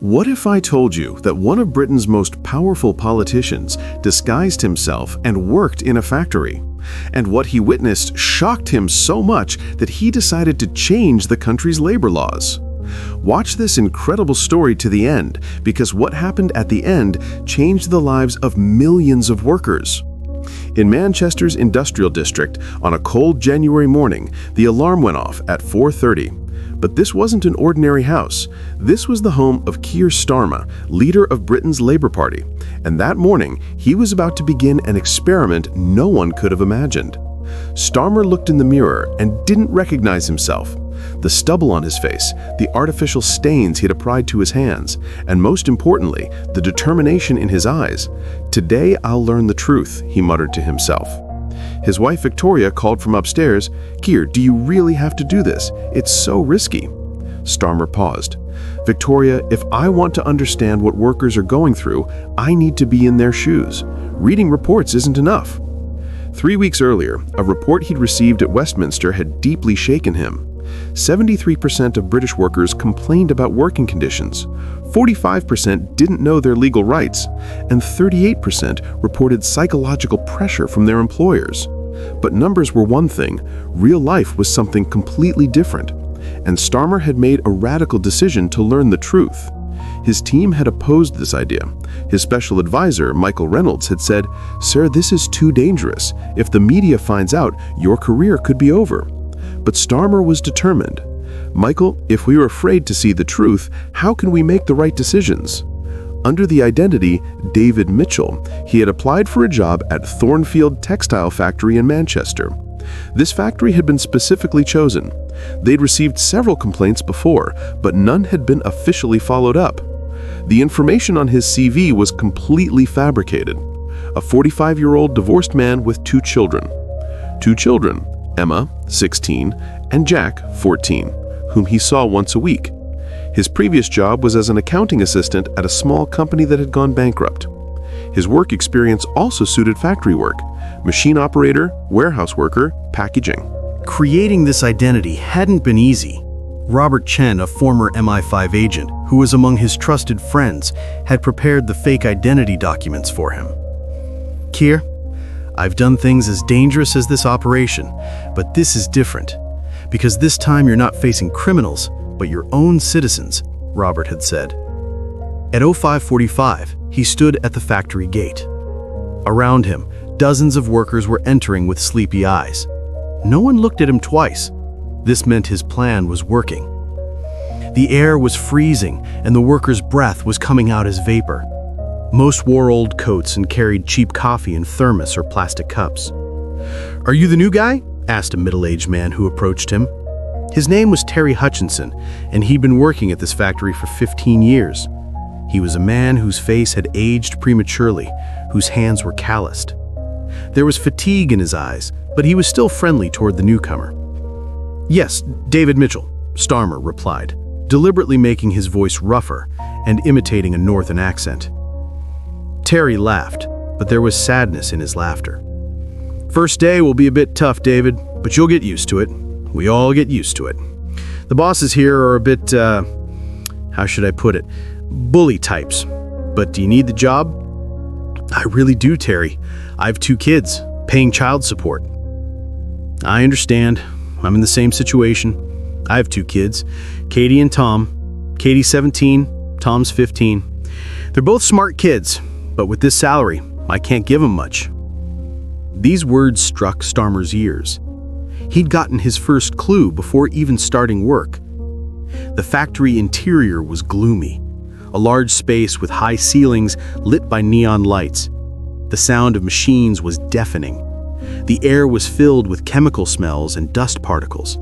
What if I told you that one of Britain's most powerful politicians disguised himself and worked in a factory? And what he witnessed shocked him so much that he decided to change the country's labor laws. Watch this incredible story to the end, because what happened at the end changed the lives of millions of workers. In Manchester's industrial district, on a cold January morning, the alarm went off at 4:30. But this wasn't an ordinary house. This was the home of Keir Starmer, leader of Britain's Labour Party. And that morning, he was about to begin an experiment no one could have imagined. Starmer looked in the mirror and didn't recognize himself. The stubble on his face, the artificial stains he'd applied to his hands, and most importantly, the determination in his eyes. "Today I'll learn the truth," he muttered to himself. His wife Victoria called from upstairs, "Keir, do you really have to do this? It's so risky." Starmer paused. "Victoria, if I want to understand what workers are going through, I need to be in their shoes. Reading reports isn't enough." 3 weeks earlier, a report he'd received at Westminster had deeply shaken him. 73% of British workers complained about working conditions, 45% didn't know their legal rights, and 38% reported psychological pressure from their employers. But numbers were one thing, real life was something completely different, and Starmer had made a radical decision to learn the truth. His team had opposed this idea. His special advisor, Michael Reynolds, had said, "Sir, this is too dangerous. If the media finds out, your career could be over." But Starmer was determined. "Michael, if we are afraid to see the truth, how can we make the right decisions?" Under the identity David Mitchell, he had applied for a job at Thornfield Textile Factory in Manchester. This factory had been specifically chosen. They'd received several complaints before, but none had been officially followed up. The information on his CV was completely fabricated. A 45-year-old divorced man with two children. Emma, 16, and Jack, 14, whom he saw once a week. His previous job was as an accounting assistant at a small company that had gone bankrupt. His work experience also suited factory work: machine operator, warehouse worker, packaging. Creating this identity hadn't been easy. Robert Chen, a former MI5 agent who was among his trusted friends, had prepared the fake identity documents for him. "Keir, I've done things as dangerous as this operation, but this is different. Because this time you're not facing criminals, but your own citizens," Robert had said. At 05:45, he stood at the factory gate. Around him, dozens of workers were entering with sleepy eyes. No one looked at him twice. This meant his plan was working. The air was freezing, and the workers' breath was coming out as vapor. Most wore old coats and carried cheap coffee in thermos or plastic cups. "Are you the new guy?" asked a middle-aged man who approached him. His name was Terry Hutchinson, and he'd been working at this factory for 15 years. He was a man whose face had aged prematurely, whose hands were calloused. There was fatigue in his eyes, but he was still friendly toward the newcomer. "Yes, David Mitchell," Starmer replied, deliberately making his voice rougher and imitating a northern accent. Terry laughed, but there was sadness in his laughter. "First day will be a bit tough, David, but you'll get used to it. We all get used to it. The bosses here are a bit, how should I put it, bully types. But do you need the job?" "I really do, Terry. I have 2 kids, paying child support." "I understand. I'm in the same situation. I have 2 kids, Katie and Tom. Katie's 17, Tom's 15. They're both smart kids, but with this salary, I can't give them much." These words struck Starmer's ears. He'd gotten his first clue before even starting work. The factory interior was gloomy, a large space with high ceilings lit by neon lights. The sound of machines was deafening. The air was filled with chemical smells and dust particles.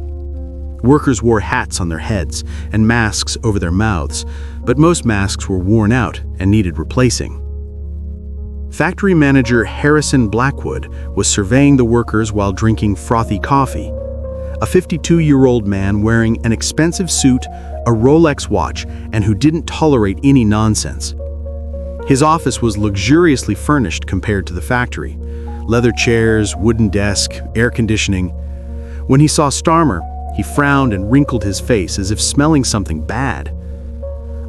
Workers wore hats on their heads and masks over their mouths, but most masks were worn out and needed replacing. Factory manager Harrison Blackwood was surveying the workers while drinking frothy coffee. A 52-year-old man wearing an expensive suit, a Rolex watch, and who didn't tolerate any nonsense. His office was luxuriously furnished compared to the factory. Leather chairs, wooden desk, air conditioning. When he saw Starmer, he frowned and wrinkled his face as if smelling something bad.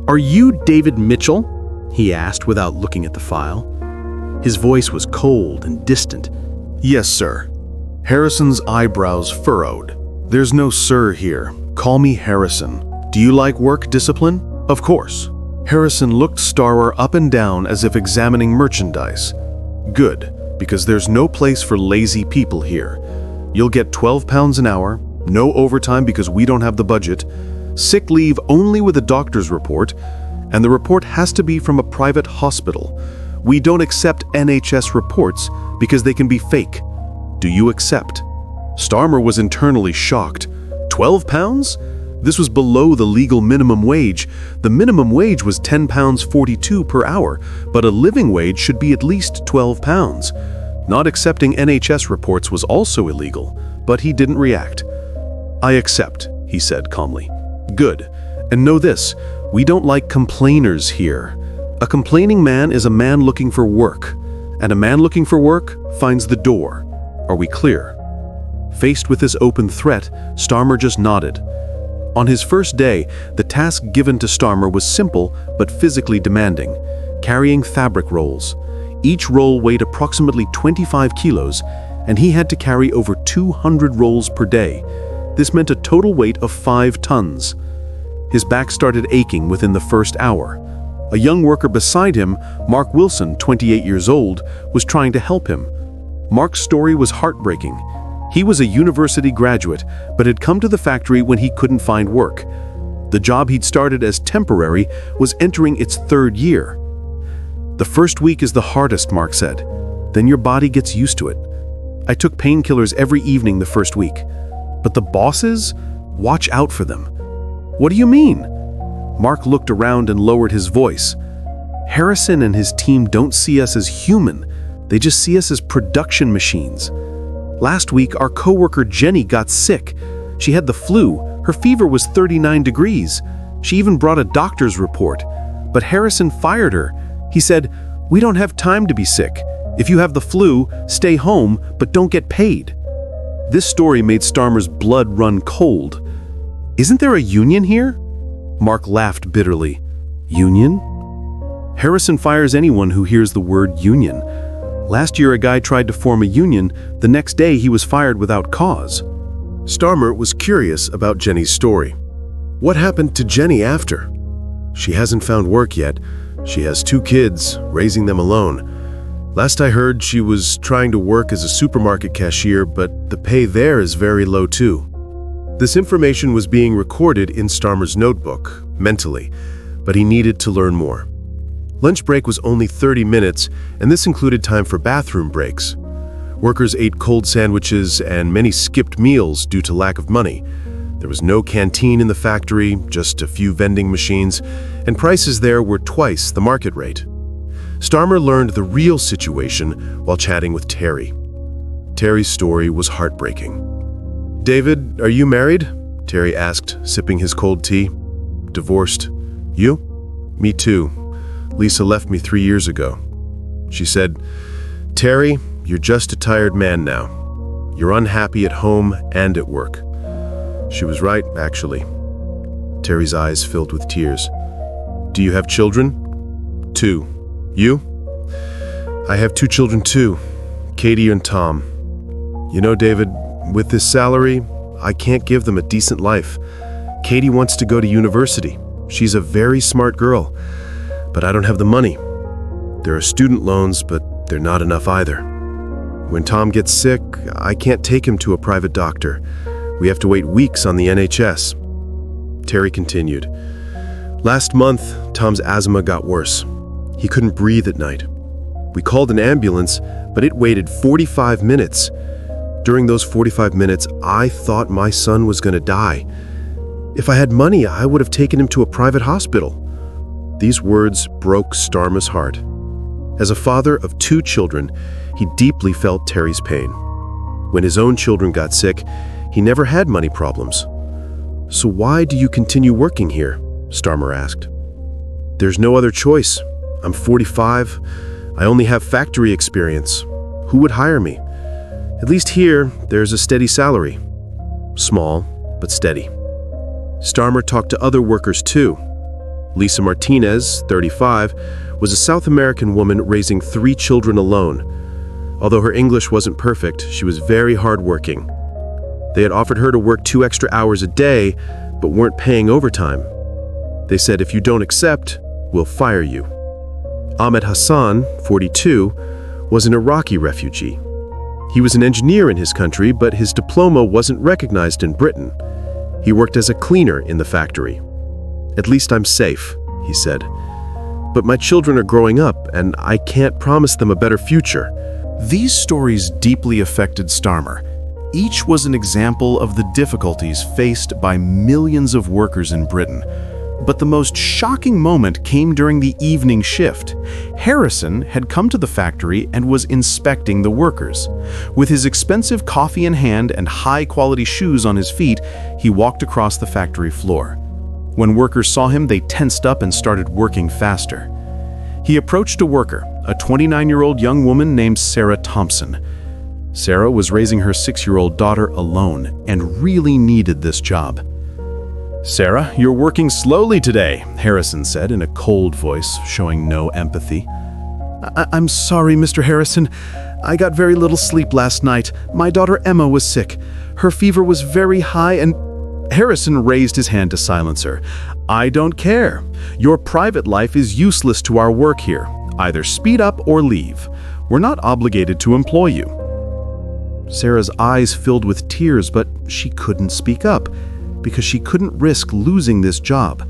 "Are you David Mitchell?" he asked without looking at the file. His voice was cold and distant. "Yes, sir." Harrison's eyebrows furrowed. "There's no sir here. Call me Harrison. Do you like work discipline?" "Of course." Harrison looked Starmer up and down as if examining merchandise. "Good, because there's no place for lazy people here. You'll get £12 an hour, no overtime because we don't have the budget, sick leave only with a doctor's report, and the report has to be from a private hospital. We don't accept NHS reports because they can be fake. Do you accept?" Starmer was internally shocked. £12? This was below the legal minimum wage. The minimum wage was £10.42 per hour, but a living wage should be at least £12. Not accepting NHS reports was also illegal, but he didn't react. "I accept," he said calmly. "Good. And know this, we don't like complainers here. A complaining man is a man looking for work, and a man looking for work finds the door. Are we clear?" Faced with this open threat, Starmer just nodded. On his first day, the task given to Starmer was simple but physically demanding: carrying fabric rolls. Each roll weighed approximately 25 kilos, and he had to carry over 200 rolls per day. This meant a total weight of 5 tons. His back started aching within the first hour. A young worker beside him, Mark Wilson, 28 years old, was trying to help him. Mark's story was heartbreaking. He was a university graduate, but had come to the factory when he couldn't find work. The job he'd started as temporary was entering its 3rd year. "The first week is the hardest," Mark said. "Then your body gets used to it. I took painkillers every evening the first week. But the bosses? Watch out for them." "What do you mean?" Mark looked around and lowered his voice. "Harrison and his team don't see us as human. They just see us as production machines. Last week, our coworker Jenny got sick. She had the flu. Her fever was 39 degrees. She even brought a doctor's report. But Harrison fired her. He said, 'We don't have time to be sick. If you have the flu, stay home, but don't get paid.'" This story made Starmer's blood run cold. "Isn't there a union here?" Mark laughed bitterly. "Union?" "Harrison fires anyone who hears the word union. Last year, a guy tried to form a union. The next day, he was fired without cause." Starmer was curious about Jenny's story. "What happened to Jenny after?" "She hasn't found work yet. She has 2 kids, raising them alone. Last I heard, she was trying to work as a supermarket cashier, but the pay there is very low too." This information was being recorded in Starmer's notebook, mentally, but he needed to learn more. Lunch break was only 30 minutes, and this included time for bathroom breaks. Workers ate cold sandwiches, and many skipped meals due to lack of money. There was no canteen in the factory, just a few vending machines, and prices there were twice the market rate. Starmer learned the real situation while chatting with Terry. Terry's story was heartbreaking. "David, are you married?" Terry asked, sipping his cold tea. "Divorced. You?" "Me too. Lisa left me 3 years ago." She said, "Terry, you're just a tired man now. You're unhappy at home and at work." She was right, actually. Terry's eyes filled with tears. "Do you have children?" "2. You?" "I have 2 children too, Katie and Tom. You know, David, with this salary, I can't give them a decent life. Katie wants to go to university. She's a very smart girl, but I don't have the money. There are student loans, but they're not enough either. When Tom gets sick, I can't take him to a private doctor. We have to wait weeks on the NHS." Terry continued. "Last month, Tom's asthma got worse. He couldn't breathe at night. We called an ambulance, but it waited 45 minutes. During those 45 minutes, I thought my son was going to die. If I had money, I would have taken him to a private hospital." These words broke Starmer's heart. As a father of 2 children, he deeply felt Terry's pain. When his own children got sick, he never had money problems. "So why do you continue working here?" Starmer asked. "There's no other choice. I'm 45. I only have factory experience. Who would hire me? At least here, there's a steady salary. Small, but steady." Starmer talked to other workers too. Lisa Martinez, 35, was a South American woman raising 3 children alone. Although her English wasn't perfect, she was very hardworking. They had offered her to work 2 extra hours a day, but weren't paying overtime. They said, "If you don't accept, we'll fire you." Ahmed Hassan, 42, was an Iraqi refugee. He was an engineer in his country, but his diploma wasn't recognized in Britain. He worked as a cleaner in the factory. "At least I'm safe," he said. "But my children are growing up, and I can't promise them a better future." These stories deeply affected Starmer. Each was an example of the difficulties faced by millions of workers in Britain. But the most shocking moment came during the evening shift. Harrison had come to the factory and was inspecting the workers. With his expensive coffee in hand and high-quality shoes on his feet, he walked across the factory floor. When workers saw him, they tensed up and started working faster. He approached a worker, a 29-year-old young woman named Sarah Thompson. Sarah was raising her 6-year-old daughter alone and really needed this job. "Sarah, you're working slowly today," Harrison said in a cold voice, showing no empathy. I'm sorry, Mr. Harrison. I got very little sleep last night. My daughter Emma was sick. Her fever was very high and—" Harrison raised his hand to silence her. "I don't care. Your private life is useless to our work here. Either speed up or leave. We're not obligated to employ you." Sarah's eyes filled with tears, but she couldn't speak up because she couldn't risk losing this job.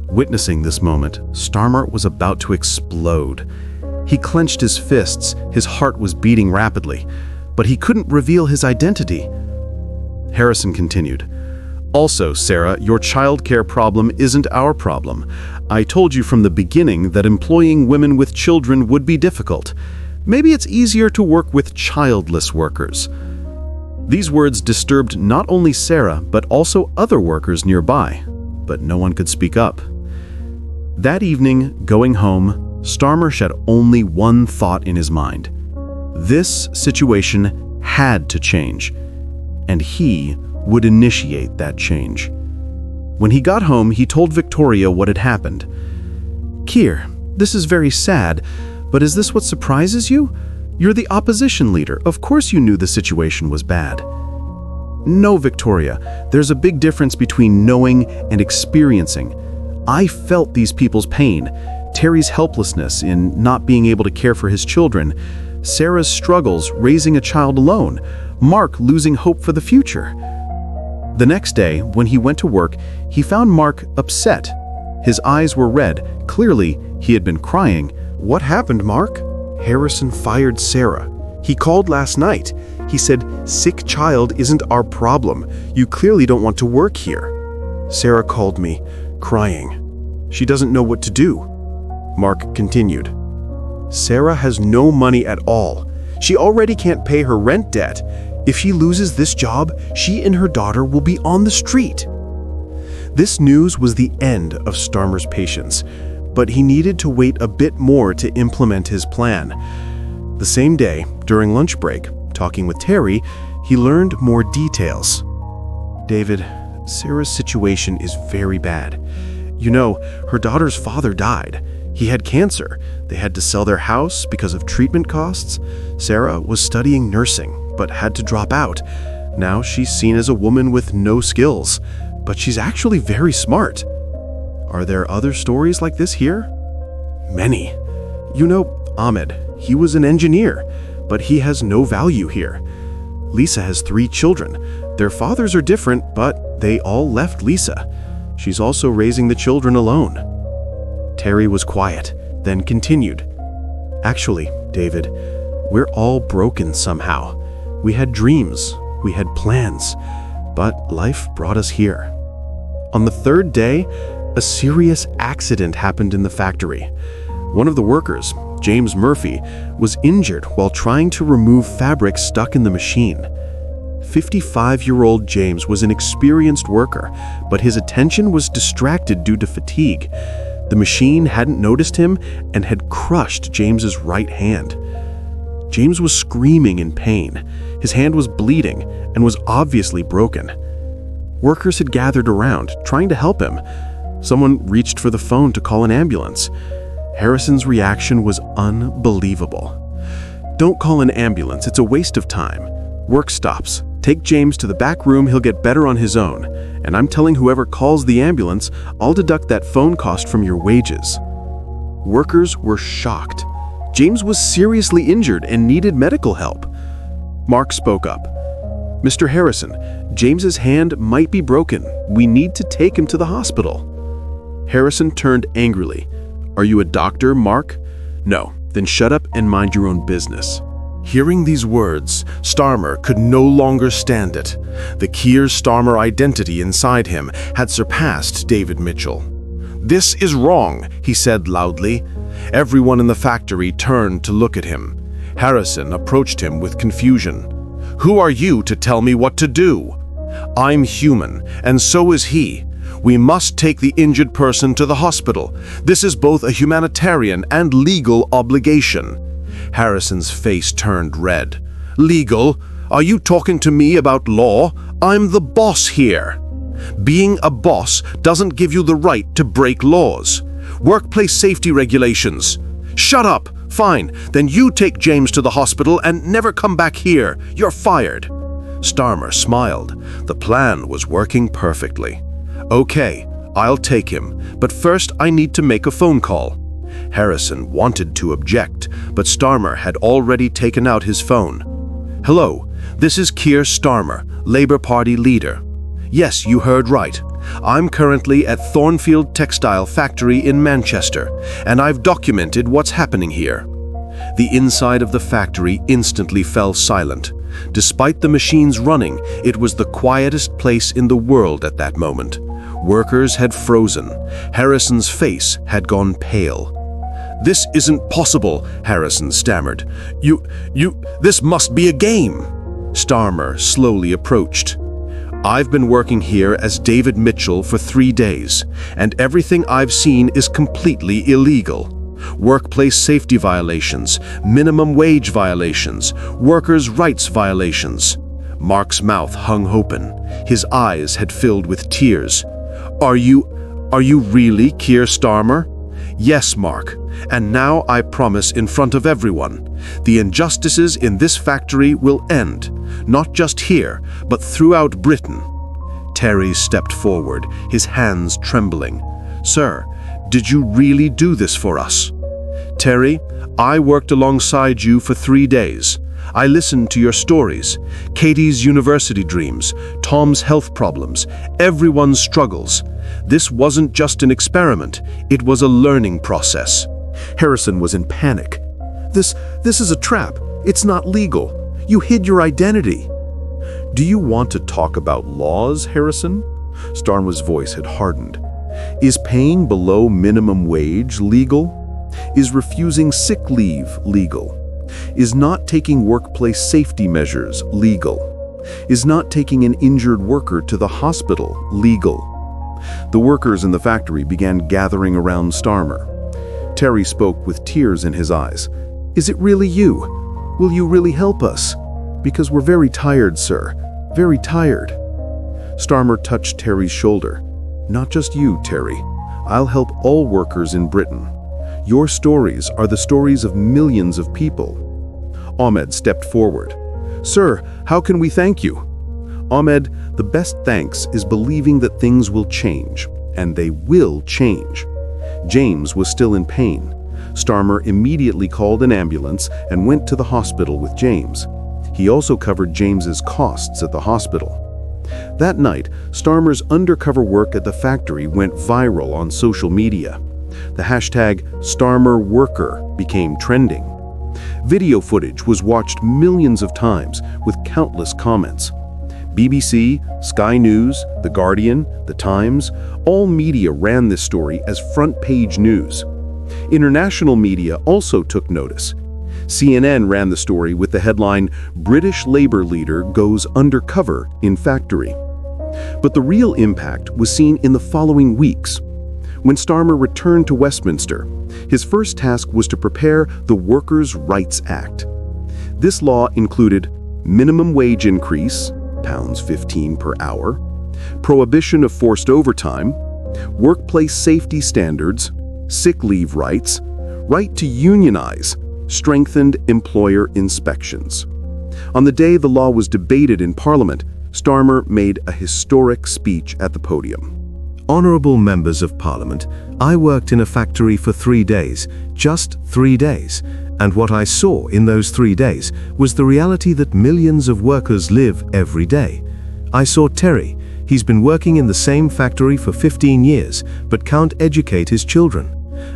Witnessing this moment, Starmer was about to explode. He clenched his fists, his heart was beating rapidly, but he couldn't reveal his identity. Harrison continued, "Also, Sarah, your childcare problem isn't our problem. I told you from the beginning that employing women with children would be difficult. Maybe it's easier to work with childless workers." These words disturbed not only Sarah, but also other workers nearby, but no one could speak up. That evening, going home, Starmer had only one thought in his mind. This situation had to change, and he would initiate that change. When he got home, he told Victoria what had happened. "Keir, this is very sad, but is this what surprises you? You're the opposition leader. Of course you knew the situation was bad." "No, Victoria. There's a big difference between knowing and experiencing. I felt these people's pain. Terry's helplessness in not being able to care for his children, Sarah's struggles raising a child alone, Mark losing hope for the future." The next day, when he went to work, he found Mark upset. His eyes were red. Clearly, he had been crying. "What happened, Mark?" Harrison fired Sarah. "He called last night. He said, 'Sick child isn't our problem. You clearly don't want to work here.' Sarah called me, crying. She doesn't know what to do." Mark continued. "Sarah has no money at all. She already can't pay her rent debt. If she loses this job, she and her daughter will be on the street." This news was the end of Starmer's patience, but he needed to wait a bit more to implement his plan. The same day, during lunch break, talking with Terry, he learned more details. "David, Sarah's situation is very bad. You know, her daughter's father died. He had cancer. They had to sell their house because of treatment costs. Sarah was studying nursing, but had to drop out. Now she's seen as a woman with no skills, but she's actually very smart. Are there other stories like this here?" "Many. You know, Ahmed, he was an engineer, but he has no value here. Lisa has 3 children. Their fathers are different, but they all left Lisa. She's also raising the children alone." Terry was quiet, then continued. "Actually, David, we're all broken somehow. We had dreams, we had plans, but life brought us here." On the 3rd day, a serious accident happened in the factory. One of the workers, James Murphy, was injured while trying to remove fabric stuck in the machine. 55-year-old James was an experienced worker, but his attention was distracted due to fatigue. The machine hadn't noticed him and had crushed James's right hand. James was screaming in pain. His hand was bleeding and was obviously broken. Workers had gathered around, trying to help him. Someone reached for the phone to call an ambulance. Harrison's reaction was unbelievable. "Don't call an ambulance, it's a waste of time. Work stops. Take James to the back room, he'll get better on his own. And I'm telling whoever calls the ambulance, I'll deduct that phone cost from your wages." Workers were shocked. James was seriously injured and needed medical help. Mark spoke up. "Mr. Harrison, James's hand might be broken. We need to take him to the hospital." Harrison turned angrily. "Are you a doctor, Mark?" "No." "Then shut up and mind your own business." Hearing these words, Starmer could no longer stand it. The Keir Starmer identity inside him had surpassed David Mitchell. "This is wrong," he said loudly. Everyone in the factory turned to look at him. Harrison approached him with confusion. "Who are you to tell me what to do? I'm human, and so is he. We must take the injured person to the hospital. This is both a humanitarian and legal obligation." Harrison's face turned red. "Legal? Are you talking to me about law? I'm the boss here." "Being a boss doesn't give you the right to break laws. Workplace safety regulations." "Shut up! Fine, then you take James to the hospital and never come back here. You're fired." Starmer smiled. The plan was working perfectly. "Okay, I'll take him, but first I need to make a phone call." Harrison wanted to object, but Starmer had already taken out his phone. "Hello, this is Keir Starmer, Labour Party leader." "Yes, you heard right. I'm currently at Thornfield Textile Factory in Manchester, and I've documented what's happening here." The inside of the factory instantly fell silent. Despite the machines running, it was the quietest place in the world at that moment. Workers had frozen. Harrison's face had gone pale. "This isn't possible," Harrison stammered. This must be a game." Starmer slowly approached. "I've been working here as David Mitchell for 3 days, and everything I've seen is completely illegal. Workplace safety violations, minimum wage violations, workers' rights violations." Mark's mouth hung open. His eyes had filled with tears. Are you really Keir Starmer?" "Yes, Mark. And now I promise in front of everyone, the injustices in this factory will end, not just here, but throughout Britain." Terry stepped forward, his hands trembling. "Sir, did you really do this for us?" "Terry, I worked alongside you for 3 days. I listened to your stories, Katie's university dreams, Tom's health problems, everyone's struggles. This wasn't just an experiment, it was a learning process." Harrison was in panic. This is a trap. It's not legal. You hid your identity." "Do you want to talk about laws, Harrison?" Starmer's voice had hardened. "Is paying below minimum wage legal? Is refusing sick leave legal? Is not taking workplace safety measures legal? Is not taking an injured worker to the hospital legal?" The workers in the factory began gathering around Starmer. Terry spoke with tears in his eyes. "Is it really you? Will you really help us? Because we're very tired, sir. Very tired." Starmer touched Terry's shoulder. "Not just you, Terry. I'll help all workers in Britain. Your stories are the stories of millions of people." Ahmed stepped forward. "Sir, how can we thank you?" "Ahmed, the best thanks is believing that things will change, and they will change." James was still in pain. Starmer immediately called an ambulance and went to the hospital with James. He also covered James's costs at the hospital. That night, Starmer's undercover work at the factory went viral on social media. The hashtag #StarmerWorker became trending. Video footage was watched millions of times with countless comments. BBC, Sky News, The Guardian, The Times, all media ran this story as front-page news. International media also took notice. CNN ran the story with the headline, "British Labour Leader Goes Undercover in Factory." But the real impact was seen in the following weeks. When Starmer returned to Westminster, his first task was to prepare the Workers' Rights Act. This law included minimum wage increase, £15 per hour, prohibition of forced overtime, workplace safety standards, sick leave rights, right to unionize, strengthened employer inspections. On the day the law was debated in Parliament, Starmer made a historic speech at the podium. Honorable members of Parliament, I worked in a factory for 3 days, just 3 days, and what I saw in those 3 days was the reality that millions of workers live every day. I saw Terry. He's been working in the same factory for 15 years, but can't educate his children.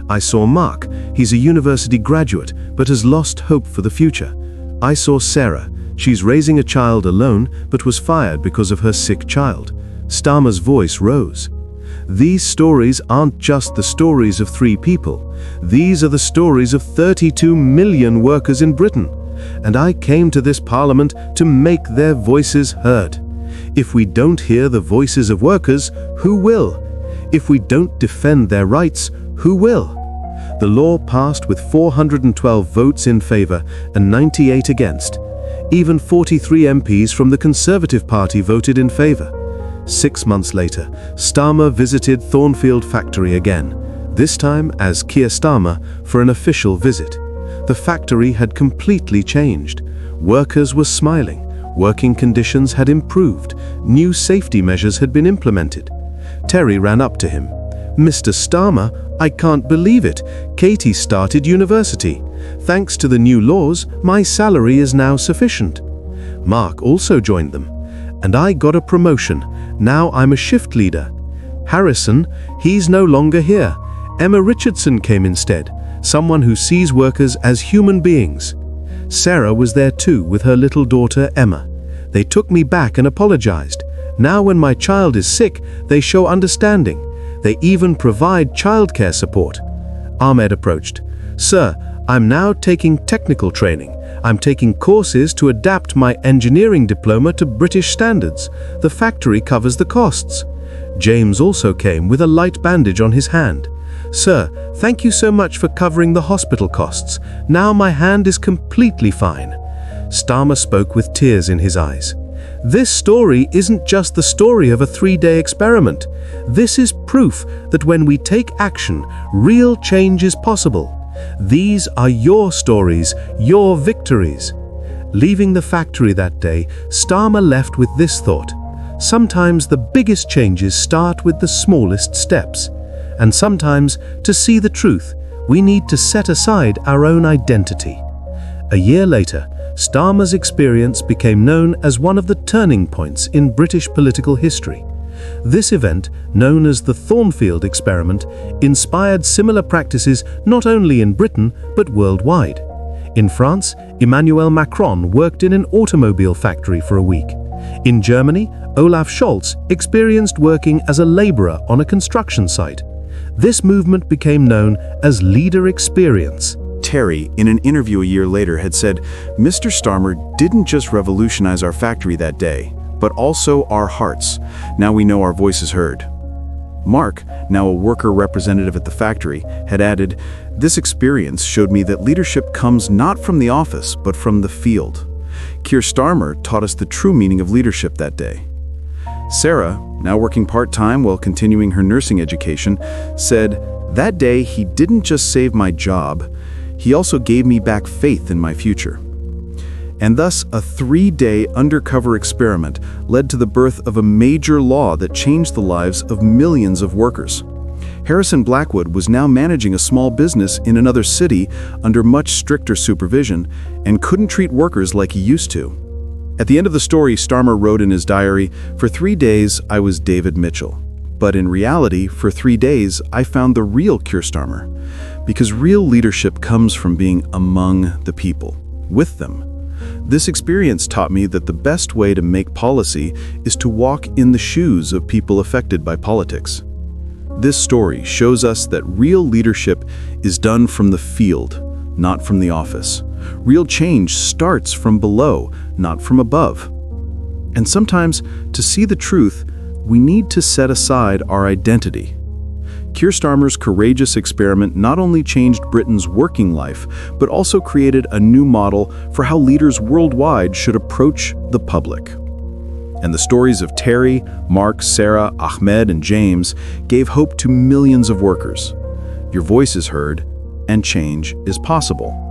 I saw Mark. He's a university graduate, but has lost hope for the future. I saw Sarah. She's raising a child alone, but was fired because of her sick child. Starmer's voice rose. These stories aren't just the stories of 3 people. These are the stories of 32 million workers in Britain. And I came to this Parliament to make their voices heard. If we don't hear the voices of workers, who will? If we don't defend their rights, who will? The law passed with 412 votes in favor and 98 against. Even 43 MPs from the Conservative Party voted in favor. 6 months later, Starmer visited Thornfield factory again, this time as Keir Starmer for an official visit. The factory had completely changed. Workers were smiling. Working conditions had improved. New safety measures had been implemented. Terry ran up to him. "Mr. Starmer, I can't believe it. Katie started university. Thanks to the new laws, my salary is now sufficient." Mark also joined them. "And I got a promotion. Now I'm a shift leader." Harrison, he's no longer here. Emma Richardson came instead, someone who sees workers as human beings. Sarah was there too with her little daughter Emma. They took me back and apologized. Now when my child is sick, they show understanding. They even provide childcare support. Ahmed approached. "Sir, I'm now taking technical training. I'm taking courses to adapt my engineering diploma to British standards. The factory covers the costs." James also came with a light bandage on his hand. "Sir, thank you so much for covering the hospital costs. Now my hand is completely fine." Starmer spoke with tears in his eyes. "This story isn't just the story of a 3-day experiment. This is proof that when we take action, real change is possible. These are your stories, your victories." Leaving the factory that day, Starmer left with this thought: sometimes the biggest changes start with the smallest steps. And sometimes, to see the truth, we need to set aside our own identity. A year later, Starmer's experience became known as one of the turning points in British political history. This event, known as the Thornfield experiment, inspired similar practices not only in Britain but worldwide. In France, Emmanuel Macron worked in an automobile factory for a week. In Germany, Olaf Scholz experienced working as a laborer on a construction site. This movement became known as leader experience. Terry, in an interview a year later, had said, "Mr. Starmer didn't just revolutionize our factory that day, but also our hearts. Now we know our voice is heard." Mark, now a worker representative at the factory, had added, "This experience showed me that leadership comes not from the office, but from the field." Keir Starmer taught us the true meaning of leadership that day. Sarah, now working part-time while continuing her nursing education, said, "That day he didn't just save my job, he also gave me back faith in my future." And thus, a 3-day undercover experiment led to the birth of a major law that changed the lives of millions of workers. Harrison Blackwood was now managing a small business in another city under much stricter supervision and couldn't treat workers like he used to. At the end of the story, Starmer wrote in his diary, "For 3 days, I was David Mitchell. But in reality, for 3 days, I found the real Keir Starmer. Because real leadership comes from being among the people, with them. This experience taught me that the best way to make policy is to walk in the shoes of people affected by politics." This story shows us that real leadership is done from the field, not from the office. Real change starts from below, not from above. And sometimes, to see the truth, we need to set aside our identity. Keir Starmer's courageous experiment not only changed Britain's working life, but also created a new model for how leaders worldwide should approach the public. And the stories of Terry, Mark, Sarah, Ahmed, and James gave hope to millions of workers. Your voice is heard, and change is possible.